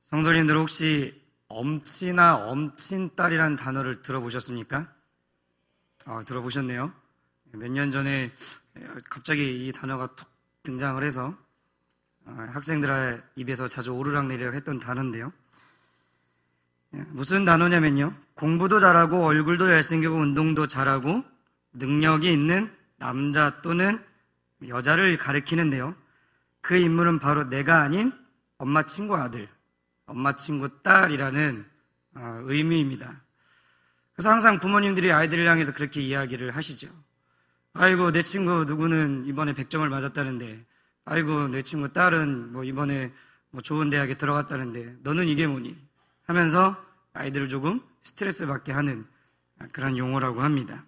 성도님들 혹시 엄치나 엄친딸이라는 단어를 들어보셨습니까? 들어보셨네요. 몇 년 전에 갑자기 이 단어가 톡 등장을 해서 학생들의 입에서 자주 오르락내리락 했던 단어인데요. 무슨 단어냐면요, 공부도 잘하고 얼굴도 잘생기고 운동도 잘하고 능력이 있는 남자 또는 여자를 가리키는데요, 그 인물은 바로 내가 아닌 엄마 친구 아들, 엄마 친구 딸이라는 의미입니다. 그래서 항상 부모님들이 아이들을 향해서 그렇게 이야기를 하시죠. 아이고, 내 친구 누구는 이번에 100점을 맞았다는데, 아이고, 내 친구 딸은 이번에 좋은 대학에 들어갔다는데 너는 이게 뭐니? 하면서 아이들을 조금 스트레스를 받게 하는 그런 용어라고 합니다.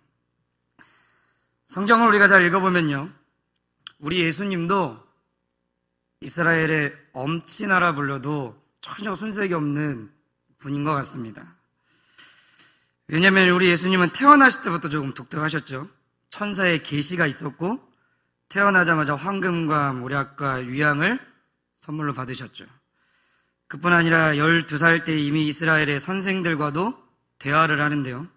성경을 우리가 잘 읽어보면요, 우리 예수님도 이스라엘의 엄친아라 불러도 전혀 손색이 없는 분인 것 같습니다. 왜냐하면 우리 예수님은 태어나실 때부터 조금 독특하셨죠. 천사의 계시가 있었고 태어나자마자 황금과 모략과 유향을 선물로 받으셨죠. 그뿐 아니라 12살 때 이미 이스라엘의 선생들과도 대화를 하는데요,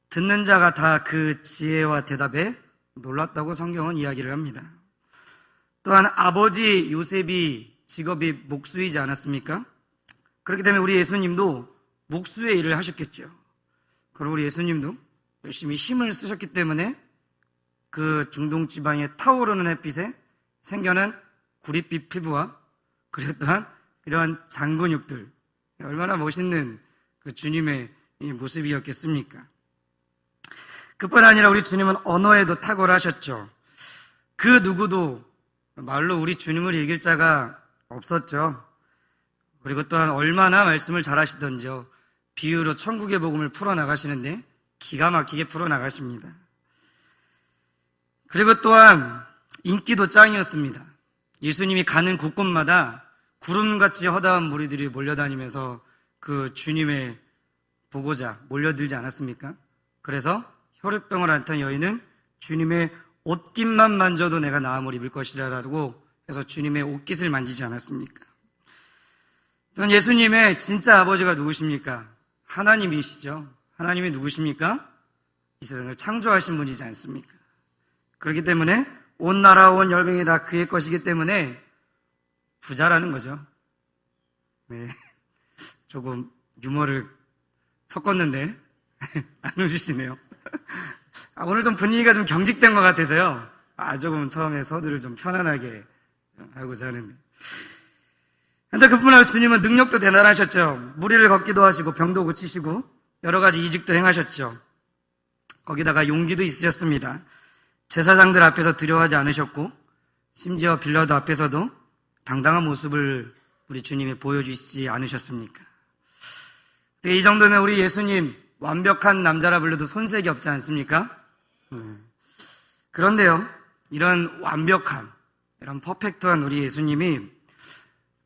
듣는 자가 다 그 지혜와 대답에 놀랐다고 성경은 이야기를 합니다. 또한 아버지 요셉이 직업이 목수이지 않았습니까? 그렇기 때문에 우리 예수님도 목수의 일을 하셨겠죠. 그리고 우리 예수님도 열심히 힘을 쓰셨기 때문에 그 중동 지방의 타오르는 햇빛에 생겨난 구릿빛 피부와 그리고 또한 이러한 장근육들, 얼마나 멋있는 그 주님의 이 모습이었겠습니까? 그뿐 아니라 우리 주님은 언어에도 탁월하셨죠. 그 누구도 말로 우리 주님을 이길 자가 없었죠. 그리고 또한 얼마나 말씀을 잘하시던지요, 비유로 천국의 복음을 풀어나가시는데 기가 막히게 풀어나가십니다. 그리고 또한 인기도 짱이었습니다. 예수님이 가는 곳곳마다 구름같이 허다한 무리들이 몰려다니면서 그 주님의 보고자 몰려들지 않았습니까? 그래서 혈우병을 앓던 여인은 주님의 옷깃만 만져도 내가 나음을 입을 것이라고 해서 주님의 옷깃을 만지지 않았습니까? 또한 예수님의 진짜 아버지가 누구십니까? 하나님이시죠. 하나님이 누구십니까? 이 세상을 창조하신 분이지 않습니까? 그렇기 때문에 온 나라 온 열병이 다 그의 것이기 때문에 부자라는 거죠. 네, 조금 유머를 섞었는데 안 웃으시네요. 오늘 좀 분위기가 좀 경직된 것 같아서요, 조금 처음에 서두를 좀 편안하게 하고자 하는데, 근데 그뿐 아니라 주님은 능력도 대단하셨죠. 무리를 걷기도 하시고 병도 고치시고 여러 가지 이직도 행하셨죠. 거기다가 용기도 있으셨습니다. 제사장들 앞에서 두려워하지 않으셨고 심지어 빌라도 앞에서도 당당한 모습을 우리 주님이 보여주시지 않으셨습니까? 이 정도면 우리 예수님 완벽한 남자라 불러도 손색이 없지 않습니까? 그런데요, 이런 완벽한, 이런 퍼펙트한 우리 예수님이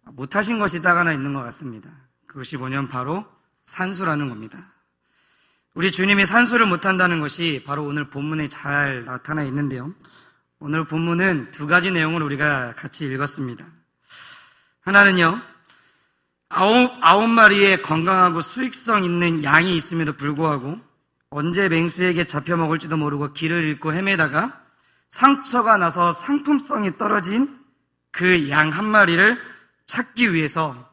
못하신 것이 딱 하나 있는 것 같습니다. 그것이 뭐냐면 바로 산수라는 겁니다. 우리 주님이 산수를 못한다는 것이 바로 오늘 본문에 잘 나타나 있는데요, 오늘 본문은 두 가지 내용을 우리가 같이 읽었습니다. 하나는요, 아홉 마리의 건강하고 수익성 있는 양이 있음에도 불구하고 언제 맹수에게 잡혀 먹을지도 모르고 길을 잃고 헤매다가 상처가 나서 상품성이 떨어진 그 양 한 마리를 찾기 위해서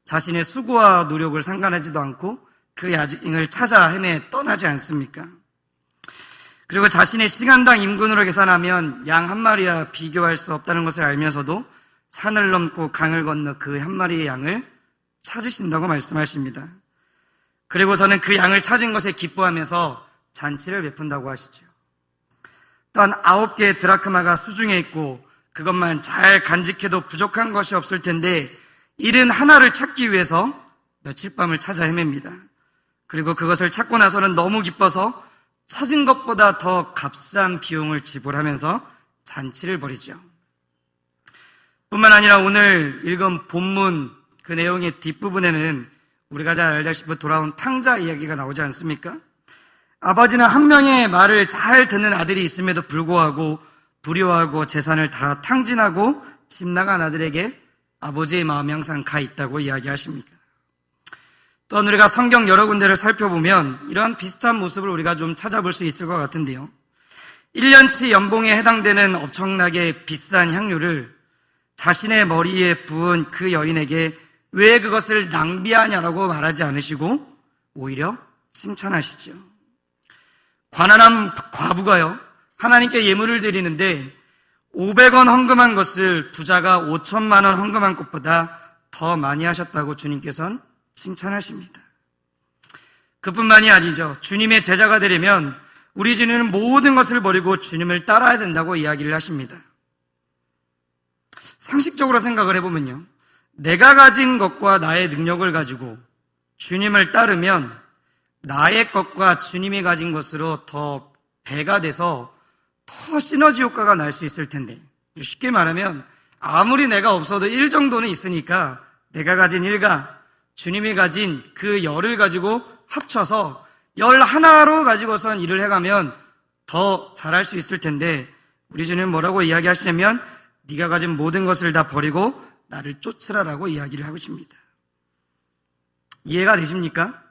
자신의 수고와 노력을 상관하지도 않고 그 양을 찾아 헤매 떠나지 않습니까? 그리고 자신의 시간당 임금으로 계산하면 양 한 마리와 비교할 수 없다는 것을 알면서도 산을 넘고 강을 건너 그 한 마리의 양을 찾으신다고 말씀하십니다. 그리고서는 그 양을 찾은 것에 기뻐하면서 잔치를 베푼다고 하시죠. 또한 9개의 드라크마가 수중에 있고 그것만 잘 간직해도 부족한 것이 없을 텐데 71를 찾기 위해서 며칠 밤을 찾아 헤맵니다. 그리고 그것을 찾고 나서는 너무 기뻐서 찾은 것보다 더 값싼 비용을 지불하면서 잔치를 벌이죠. 뿐만 아니라 오늘 읽은 본문 그 내용의 뒷부분에는 우리가 잘 알다시피 돌아온 탕자 이야기가 나오지 않습니까? 아버지는 한 명의 말을 잘 듣는 아들이 있음에도 불구하고 불효하고 재산을 다 탕진하고 집 나간 아들에게 아버지의 마음이 항상 가 있다고 이야기하십니다. 또한 우리가 성경 여러 군데를 살펴보면 이러한 비슷한 모습을 우리가 좀 찾아볼 수 있을 것 같은데요. 1년치 연봉에 해당되는 엄청나게 비싼 향료를 자신의 머리에 부은 그 여인에게 왜 그것을 낭비하냐라고 말하지 않으시고 오히려 칭찬하시죠. 가난한 과부가요, 하나님께 예물을 드리는데 500원 헌금한 것을 부자가 5천만 원 헌금한 것보다 더 많이 하셨다고 주님께서는 칭찬하십니다. 그뿐만이 아니죠. 주님의 제자가 되려면 우리 주님은 모든 것을 버리고 주님을 따라야 된다고 이야기를 하십니다. 상식적으로 생각을 해보면요, 내가 가진 것과 나의 능력을 가지고 주님을 따르면 나의 것과 주님이 가진 것으로 더 배가 돼서 더 시너지 효과가 날 수 있을 텐데, 쉽게 말하면 아무리 내가 없어도 1 정도는 있으니까 내가 가진 1과 주님이 가진 그 열을 가지고 합쳐서 11로 가지고선 일을 해가면 더 잘할 수 있을 텐데, 우리 주님은 뭐라고 이야기하시냐면 네가 가진 모든 것을 다 버리고 나를 쫓으라라고 이야기를 하고 있습니다. 이해가 되십니까?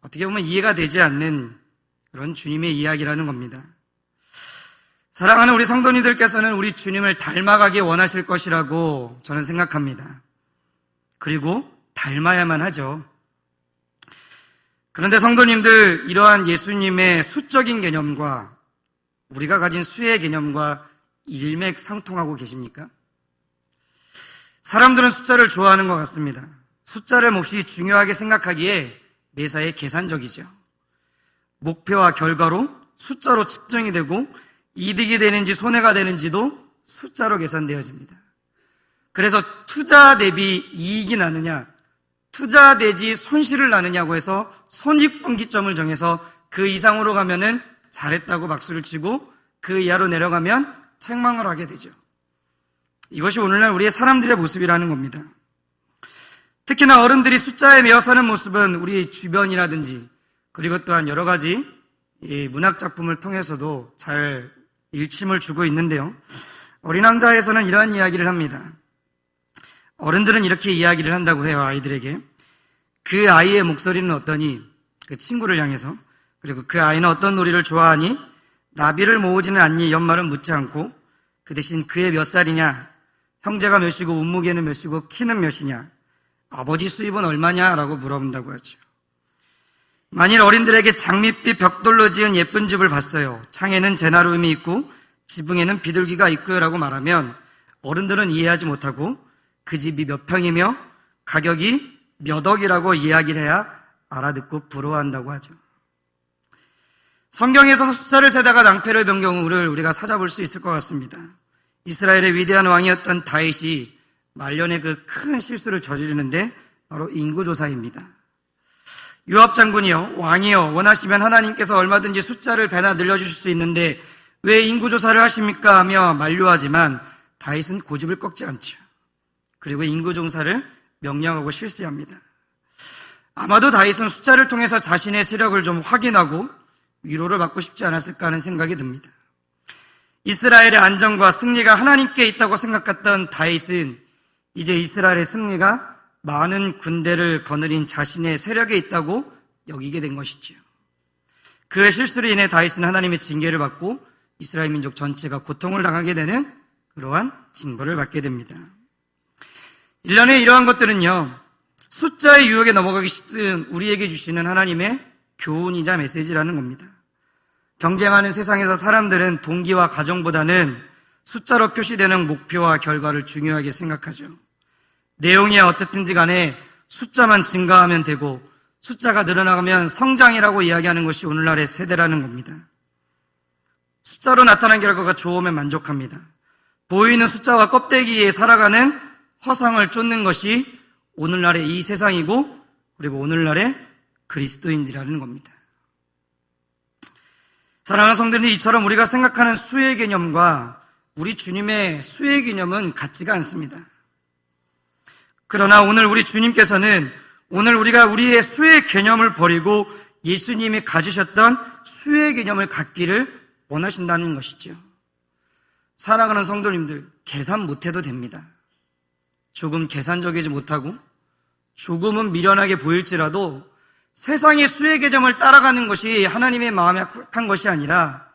어떻게 보면 이해가 되지 않는 그런 주님의 이야기라는 겁니다. 사랑하는 우리 성도님들께서는 우리 주님을 닮아가기 원하실 것이라고 저는 생각합니다. 그리고 닮아야만 하죠. 그런데 성도님들, 이러한 예수님의 수적인 개념과 우리가 가진 수의 개념과 일맥상통하고 계십니까? 사람들은 숫자를 좋아하는 것 같습니다. 숫자를 몹시 중요하게 생각하기에 매사에 계산적이죠. 목표와 결과로 숫자로 측정이 되고 이득이 되는지 손해가 되는지도 숫자로 계산되어집니다. 그래서 투자 대비 이익이 나느냐, 투자 대지 손실을 나느냐고 해서 손익분기점을 정해서 그 이상으로 가면은 잘했다고 박수를 치고 그 이하로 내려가면 책망을 하게 되죠. 이것이 오늘날 우리의 사람들의 모습이라는 겁니다. 특히나 어른들이 숫자에 매여 사는 모습은 우리 주변이라든지 그리고 또한 여러 가지 문학작품을 통해서도 잘 일침을 주고 있는데요. 어린 왕자에서는 이러한 이야기를 합니다. 어른들은 이렇게 이야기를 한다고 해요, 아이들에게. 그 아이의 목소리는 어떠니? 그 친구를 향해서. 그리고 그 아이는 어떤 놀이를 좋아하니? 나비를 모으지는 않니? 연말은 묻지 않고. 그 대신 그의 몇 살이냐? 형제가 몇이고 몸무게는 몇이고 키는 몇이냐? 아버지 수입은 얼마냐? 라고 물어본다고 하죠. 만일 어린들에게 장밋빛 벽돌로 지은 예쁜 집을 봤어요. 창에는 제나루음이 있고 지붕에는 비둘기가 있고요 라고 말하면 어른들은 이해하지 못하고 그 집이 몇 평이며 가격이 몇 억이라고 이야기를 해야 알아듣고 부러워한다고 하죠. 성경에서 숫자를 세다가 낭패를 본 경우를 우리가 찾아볼 수 있을 것 같습니다. 이스라엘의 위대한 왕이었던 다윗이 말년에 그 큰 실수를 저지르는데 바로 인구조사입니다. 요압 장군이요, 왕이요, 원하시면 하나님께서 얼마든지 숫자를 배나 늘려주실 수 있는데 왜 인구조사를 하십니까? 하며 만류하지만 다윗은 고집을 꺾지 않죠. 그리고 인구조사를 명령하고 실시합니다. 아마도 다윗은 숫자를 통해서 자신의 세력을 좀 확인하고 위로를 받고 싶지 않았을까 하는 생각이 듭니다. 이스라엘의 안정과 승리가 하나님께 있다고 생각했던 다윗은 이제 이스라엘의 승리가 많은 군대를 거느린 자신의 세력에 있다고 여기게 된 것이지요. 그의 실수로 인해 다윗은 하나님의 징계를 받고 이스라엘 민족 전체가 고통을 당하게 되는 그러한 징벌을 받게 됩니다. 일련의 이러한 것들은요, 숫자의 유혹에 넘어가기 싫은 우리에게 주시는 하나님의 교훈이자 메시지라는 겁니다. 경쟁하는 세상에서 사람들은 동기와 가정보다는 숫자로 표시되는 목표와 결과를 중요하게 생각하죠. 내용이 어떻든지 간에 숫자만 증가하면 되고 숫자가 늘어나가면 성장이라고 이야기하는 것이 오늘날의 세대라는 겁니다. 숫자로 나타난 결과가 좋으면 만족합니다. 보이는 숫자와 껍데기에 살아가는 허상을 쫓는 것이 오늘날의 이 세상이고 그리고 오늘날의 그리스도인들이라는 겁니다. 사랑하는 성도님, 이처럼 우리가 생각하는 수의 개념과 우리 주님의 수의 개념은 같지가 않습니다. 그러나 오늘 우리 주님께서는 오늘 우리가 우리의 수의 개념을 버리고 예수님이 가지셨던 수의 개념을 갖기를 원하신다는 것이죠. 사랑하는 성도님들, 계산 못해도 됩니다. 조금 계산적이지 못하고 조금은 미련하게 보일지라도 세상의 수의 계점을 따라가는 것이 하나님의 마음에 합한 것이 아니라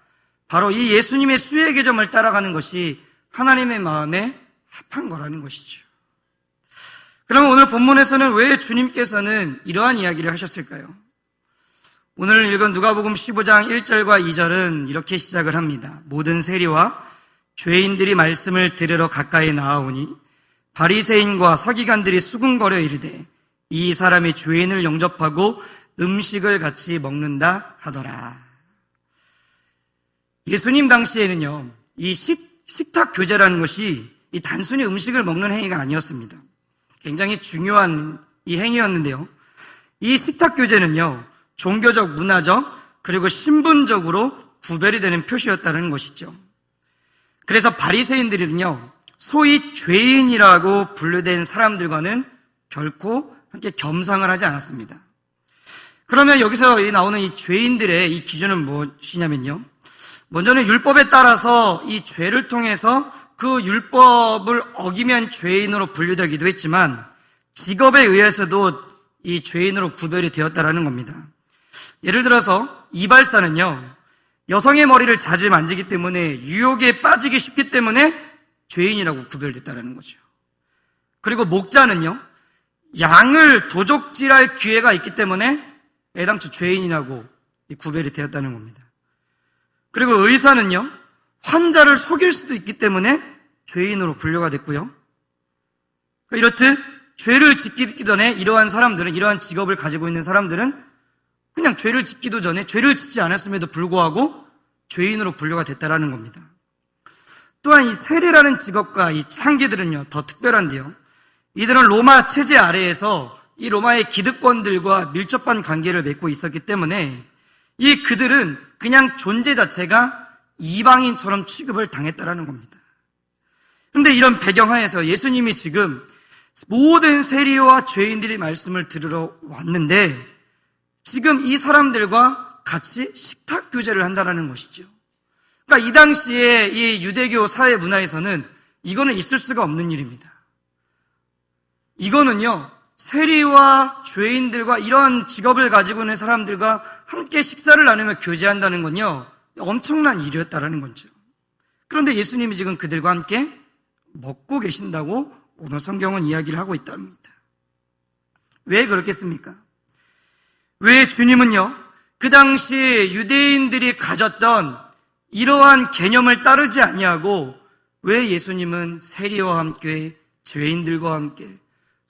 바로 이 예수님의 수의 계점을 따라가는 것이 하나님의 마음에 합한 거라는 것이죠. 그러면 오늘 본문에서는 왜 주님께서는 이러한 이야기를 하셨을까요? 오늘 읽은 누가복음 15장 1절과 2절은 이렇게 시작을 합니다. 모든 세리와 죄인들이 말씀을 들으러 가까이 나아오니 바리새인과 서기관들이 수군거려 이르되 이 사람이 죄인을 영접하고 음식을 같이 먹는다 하더라. 예수님 당시에는요, 이 식탁 교제라는 것이 이 단순히 음식을 먹는 행위가 아니었습니다. 굉장히 중요한 이 행위였는데요. 이 식탁 교제는요, 종교적, 문화적, 그리고 신분적으로 구별이 되는 표시였다는 것이죠. 그래서 바리새인들은요, 소위 죄인이라고 분류된 사람들과는 결코 함께 겸상을 하지 않았습니다. 그러면 여기서 나오는 이 죄인들의 이 기준은 무엇이냐면요, 먼저는 율법에 따라서 이 죄를 통해서 그 율법을 어기면 죄인으로 분류되기도 했지만 직업에 의해서도 이 죄인으로 구별이 되었다라는 겁니다. 예를 들어서 이발사는요, 여성의 머리를 자주 만지기 때문에 유혹에 빠지기 쉽기 때문에 죄인이라고 구별됐다는 거죠. 그리고 목자는요, 양을 도적질할 기회가 있기 때문에 애당초 죄인이라고 구별이 되었다는 겁니다. 그리고 의사는요, 환자를 속일 수도 있기 때문에 죄인으로 분류가 됐고요. 이렇듯 죄를 짓기 전에 이러한 사람들은, 이러한 직업을 가지고 있는 사람들은 그냥 죄를 짓기도 전에 죄를 짓지 않았음에도 불구하고 죄인으로 분류가 됐다라는 겁니다. 또한 이 세례라는 직업과 이 창기들은요, 더 특별한데요, 이들은 로마 체제 아래에서 이 로마의 기득권들과 밀접한 관계를 맺고 있었기 때문에 이 그들은 그냥 존재 자체가 이방인처럼 취급을 당했다라는 겁니다. 그런데 이런 배경하에서 예수님이 지금 모든 세리와 죄인들이 말씀을 들으러 왔는데 지금 이 사람들과 같이 식탁 교제를 한다는 것이죠. 그러니까 이 당시에 이 유대교 사회 문화에서는 이거는 있을 수가 없는 일입니다. 이거는요, 세리와 죄인들과 이런 직업을 가지고 있는 사람들과 함께 식사를 나누며 교제한다는 건요, 엄청난 일이었다라는 거죠. 그런데 예수님이 지금 그들과 함께 먹고 계신다고 오늘 성경은 이야기를 하고 있답니다. 왜 그렇겠습니까? 왜 주님은요, 그 당시 유대인들이 가졌던 이러한 개념을 따르지 아니하고 왜 예수님은 세리와 함께 죄인들과 함께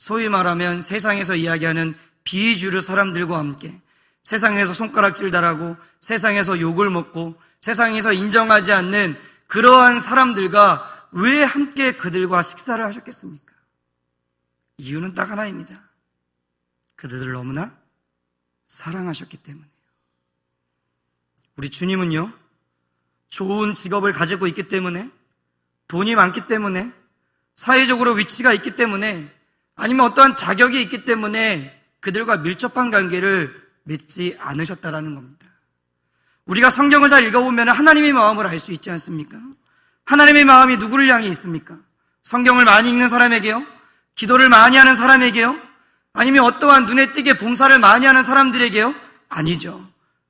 소위 말하면 세상에서 이야기하는 비주류 사람들과 함께 세상에서 손가락질 달하고 세상에서 욕을 먹고 세상에서 인정하지 않는 그러한 사람들과 왜 함께 그들과 식사를 하셨겠습니까? 이유는 딱 하나입니다. 그들을 너무나 사랑하셨기 때문이에요. 우리 주님은요, 좋은 직업을 가지고 있기 때문에, 돈이 많기 때문에, 사회적으로 위치가 있기 때문에, 아니면 어떠한 자격이 있기 때문에 그들과 밀접한 관계를 맺지 않으셨다라는 겁니다. 우리가 성경을 잘 읽어보면 하나님의 마음을 알 수 있지 않습니까? 하나님의 마음이 누구를 향해 있습니까? 성경을 많이 읽는 사람에게요? 기도를 많이 하는 사람에게요? 아니면 어떠한 눈에 띄게 봉사를 많이 하는 사람들에게요? 아니죠.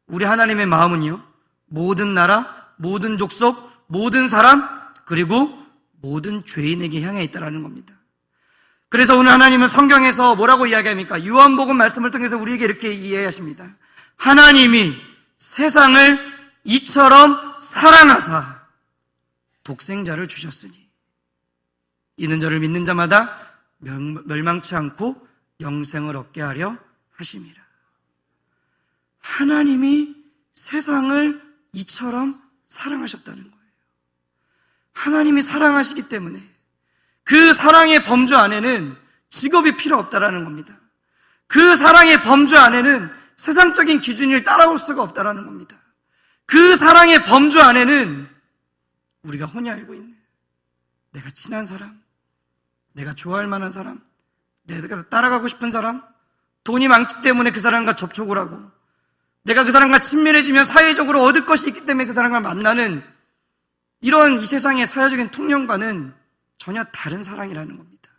우리 하나님의 마음은요, 모든 나라, 모든 족속, 모든 사람, 그리고 모든 죄인에게 향해 있다는 겁니다. 그래서 오늘 하나님은 성경에서 뭐라고 이야기합니까? 요한복음 말씀을 통해서 우리에게 이렇게 이해하십니다. 하나님이 세상을 이처럼 사랑하사 독생자를 주셨으니 이는 저를 믿는 자마다 멸망치 않고 영생을 얻게 하려 하심이라. 하나님이 세상을 이처럼 사랑하셨다는 거예요. 하나님이 사랑하시기 때문에 그 사랑의 범주 안에는 직업이 필요 없다라는 겁니다. 그 사랑의 범주 안에는 세상적인 기준을 따라올 수가 없다라는 겁니다. 그 사랑의 범주 안에는 우리가 흔히 알고 있는 내가 친한 사람, 내가 좋아할 만한 사람, 내가 따라가고 싶은 사람, 돈이 많기 때문에 그 사람과 접촉을 하고 내가 그 사람과 친밀해지면 사회적으로 얻을 것이 있기 때문에 그 사람과 만나는 이런 이 세상의 사회적인 통념과는 전혀 다른 사랑이라는 겁니다.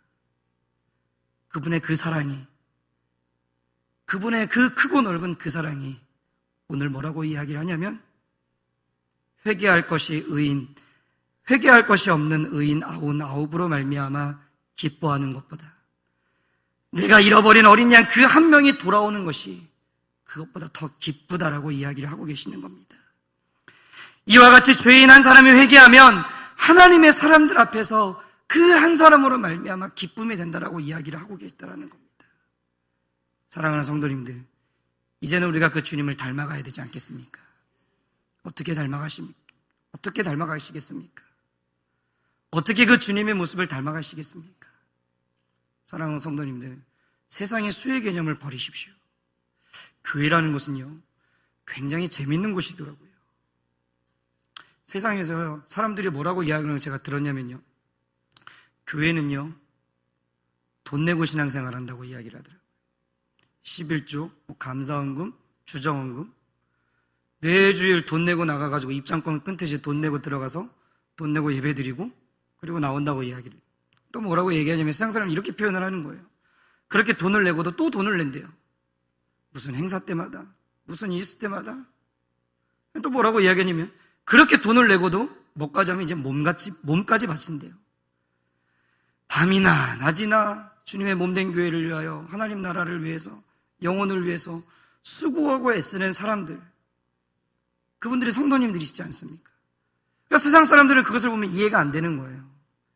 그분의 그 사랑이 그분의 그 크고 넓은 그 사랑이 오늘 뭐라고 이야기를 하냐면 회개할 것이 없는 의인 99으로 말미암아 기뻐하는 것보다 내가 잃어버린 어린 양 그 한 명이 돌아오는 것이 그것보다 더 기쁘다라고 이야기를 하고 계시는 겁니다. 이와 같이 죄인 한 사람이 회개하면 하나님의 사람들 앞에서 그 한 사람으로 말미암아 기쁨이 된다라고 이야기를 하고 계시다라는 겁니다. 사랑하는 성도님들, 이제는 우리가 그 주님을 닮아가야 되지 않겠습니까? 어떻게 닮아가십니까? 어떻게 닮아가시겠습니까? 어떻게 그 주님의 모습을 닮아가시겠습니까? 사랑하는 성도님들, 세상의 수의 개념을 버리십시오. 교회라는 곳은요, 굉장히 재밌는 곳이더라고요. 세상에서 사람들이 뭐라고 이야기하는 걸 제가 들었냐면요, 교회는요, 돈 내고 신앙생활 한다고 이야기를 하더라고요. 11조, 감사원금, 주정원금, 매주일 돈 내고 나가가지고 입장권 끊듯이 돈 내고 들어가서 돈 내고 예배드리고 그리고 나온다고 이야기를. 또 뭐라고 얘기하냐면 세상 사람이 이렇게 표현을 하는 거예요. 그렇게 돈을 내고도 또 돈을 낸대요. 무슨 행사 때마다, 무슨 일 있을 때마다. 또 뭐라고 이야기하냐면 그렇게 돈을 내고도 뭐까지 하면 이제 몸까지 바친대요. 밤이나 낮이나 주님의 몸된 교회를 위하여, 하나님 나라를 위해서, 영혼을 위해서 수고하고 애쓰는 사람들, 그분들이 성도님들이시지 않습니까? 그러니까 세상 사람들은 그것을 보면 이해가 안 되는 거예요.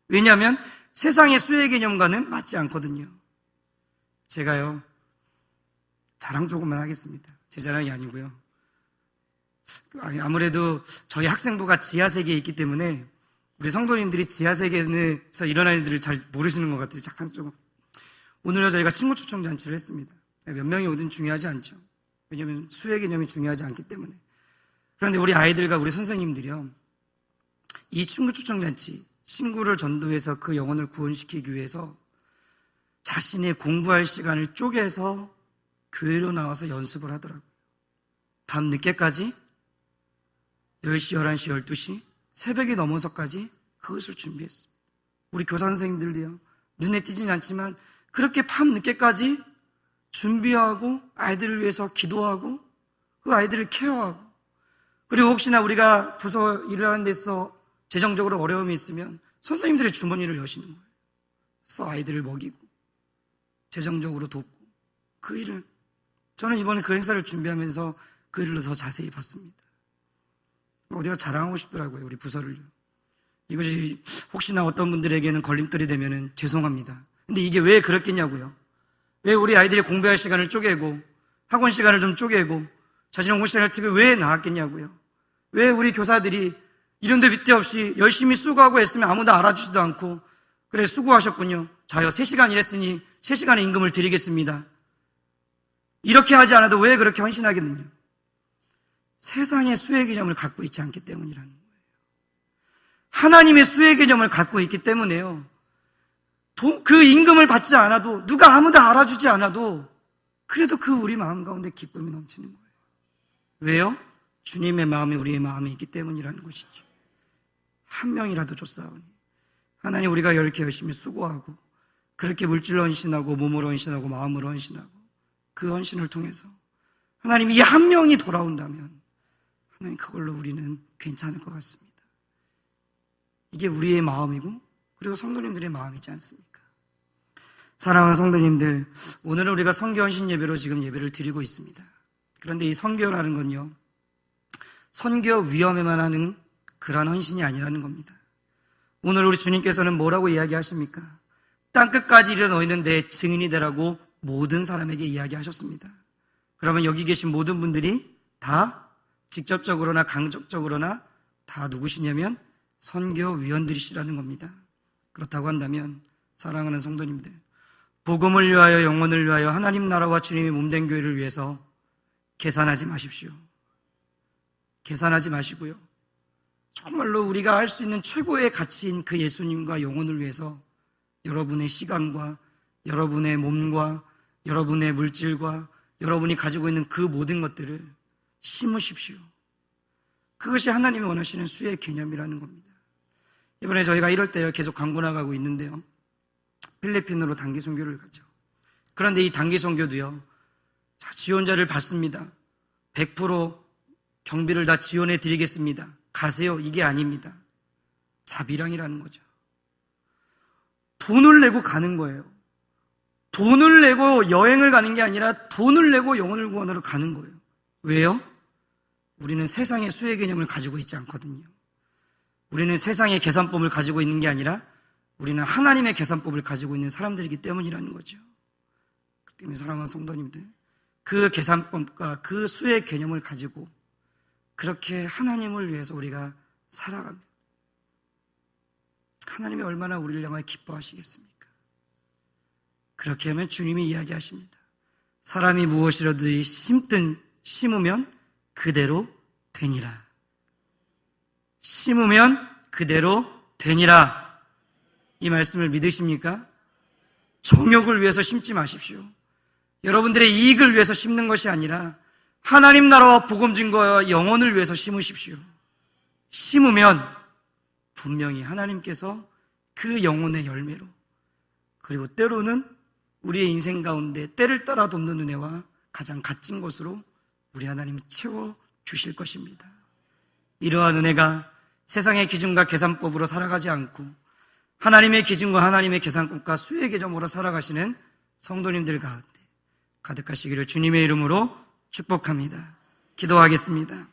왜냐하면 세상의 수의 개념과는 맞지 않거든요. 제가요, 자랑 조금만 하겠습니다. 제 자랑이 아니고요. 아무래도 저희 학생부가 지하세계에 있기 때문에 우리 성도님들이 지하세계에서 일어나는 일들을 잘 모르시는 것 같아요. 잠깐 조금. 오늘요, 저희가 친구 초청 잔치를 했습니다. 몇 명이 오든 중요하지 않죠. 왜냐하면 수의 개념이 중요하지 않기 때문에. 그런데 우리 아이들과 우리 선생님들이요, 이 친구 초청 잔치, 친구를 전도해서 그 영혼을 구원시키기 위해서 자신의 공부할 시간을 쪼개서 교회로 나와서 연습을 하더라고요. 밤 늦게까지 10시, 11시, 12시, 새벽이 넘어서까지 그것을 준비했습니다. 우리 교사 선생님들도요, 눈에 띄진 않지만 그렇게 밤 늦게까지 준비하고 아이들을 위해서 기도하고 그 아이들을 케어하고, 그리고 혹시나 우리가 부서 일을 하는 데서 재정적으로 어려움이 있으면 선생님들의 주머니를 여시는 거예요. 그래서 아이들을 먹이고 재정적으로 돕고, 그 일을, 저는 이번에 그 행사를 준비하면서 그 일을 더 자세히 봤습니다. 어디가 자랑하고 싶더라고요, 우리 부서를요. 이것이 혹시나 어떤 분들에게는 걸림돌이 되면은 죄송합니다. 근데 이게 왜 그렇겠냐고요. 왜 우리 아이들이 공부할 시간을 쪼개고 학원 시간을 좀 쪼개고 자신의 공부 시간을 집에 왜 나갔겠냐고요. 왜 우리 교사들이 이런 데 빗대 없이 열심히 수고하고 했으면 아무도 알아주지도 않고, 그래 수고하셨군요, 자요 3시간 일했으니 3시간의 임금을 드리겠습니다, 이렇게 하지 않아도 왜 그렇게 헌신하겠느냐. 세상의 수의 개념을 갖고 있지 않기 때문이라는 거예요. 하나님의 수의 개념을 갖고 있기 때문에요, 그 임금을 받지 않아도, 누가 아무도 알아주지 않아도 그래도 그 우리 마음 가운데 기쁨이 넘치는 거예요. 왜요? 주님의 마음이 우리의 마음에 있기 때문이라는 것이죠. 한 명이라도 줬사오니, 하나님, 우리가 이렇게 열심히 수고하고 그렇게 물질로 헌신하고 몸으로 헌신하고 마음으로 헌신하고 그 헌신을 통해서 하나님, 이 한 명이 돌아온다면 하나님, 그걸로 우리는 괜찮을 것 같습니다. 이게 우리의 마음이고 그리고 성도님들의 마음이지 않습니까? 사랑하는 성도님들, 오늘은 우리가 선교 헌신 예배로 지금 예배를 드리고 있습니다. 그런데 이 선교라는 건요, 선교 위험에만 하는 그러한 헌신이 아니라는 겁니다. 오늘 우리 주님께서는 뭐라고 이야기하십니까? 땅끝까지 이르러 너희는 내 증인이 되라고 모든 사람에게 이야기하셨습니다. 그러면 여기 계신 모든 분들이 다 직접적으로나 간접적으로나 다 누구시냐면 선교위원들이시라는 겁니다. 그렇다고 한다면 사랑하는 성도님들, 복음을 위하여, 영혼을 위하여, 하나님 나라와 주님의 몸된 교회를 위해서 계산하지 마십시오. 계산하지 마시고요, 정말로 우리가 할 수 있는 최고의 가치인 그 예수님과 영혼을 위해서 여러분의 시간과 여러분의 몸과 여러분의 물질과 여러분이 가지고 있는 그 모든 것들을 심으십시오. 그것이 하나님이 원하시는 수의 개념이라는 겁니다. 이번에 저희가 이럴 때 계속 광고 나가고 있는데요, 필리핀으로 단기 선교를 가죠. 그런데 이 단기 선교도요, 자, 지원자를 받습니다. 100% 경비를 다 지원해 드리겠습니다. 가세요. 이게 아닙니다. 자비랑이라는 거죠. 돈을 내고 가는 거예요. 돈을 내고 여행을 가는 게 아니라 돈을 내고 영혼을 구원하러 가는 거예요. 왜요? 우리는 세상의 수혜 개념을 가지고 있지 않거든요. 우리는 세상의 계산법을 가지고 있는 게 아니라 우리는 하나님의 계산법을 가지고 있는 사람들이기 때문이라는 거죠. 그 때문에 사랑하는 성도님들, 그 계산법과 그 수혜 개념을 가지고 그렇게 하나님을 위해서 우리가 살아갑니다. 하나님이 얼마나 우리를 향하여 기뻐하시겠습니까? 그렇게 하면 주님이 이야기하십니다. 사람이 무엇이라도 심으면 그대로 되니라. 심으면 그대로 되니라. 이 말씀을 믿으십니까? 정욕을 위해서 심지 마십시오. 여러분들의 이익을 위해서 심는 것이 아니라 하나님 나라와 복음 증거와 영혼을 위해서 심으십시오. 심으면 분명히 하나님께서 그 영혼의 열매로, 그리고 때로는 우리의 인생 가운데 때를 따라 돕는 은혜와 가장 값진 것으로 우리 하나님이 채워주실 것입니다. 이러한 은혜가 세상의 기준과 계산법으로 살아가지 않고 하나님의 기준과 하나님의 계산법과 수의 개념으로 살아가시는 성도님들 가운데 가득하시기를 주님의 이름으로 축복합니다. 기도하겠습니다.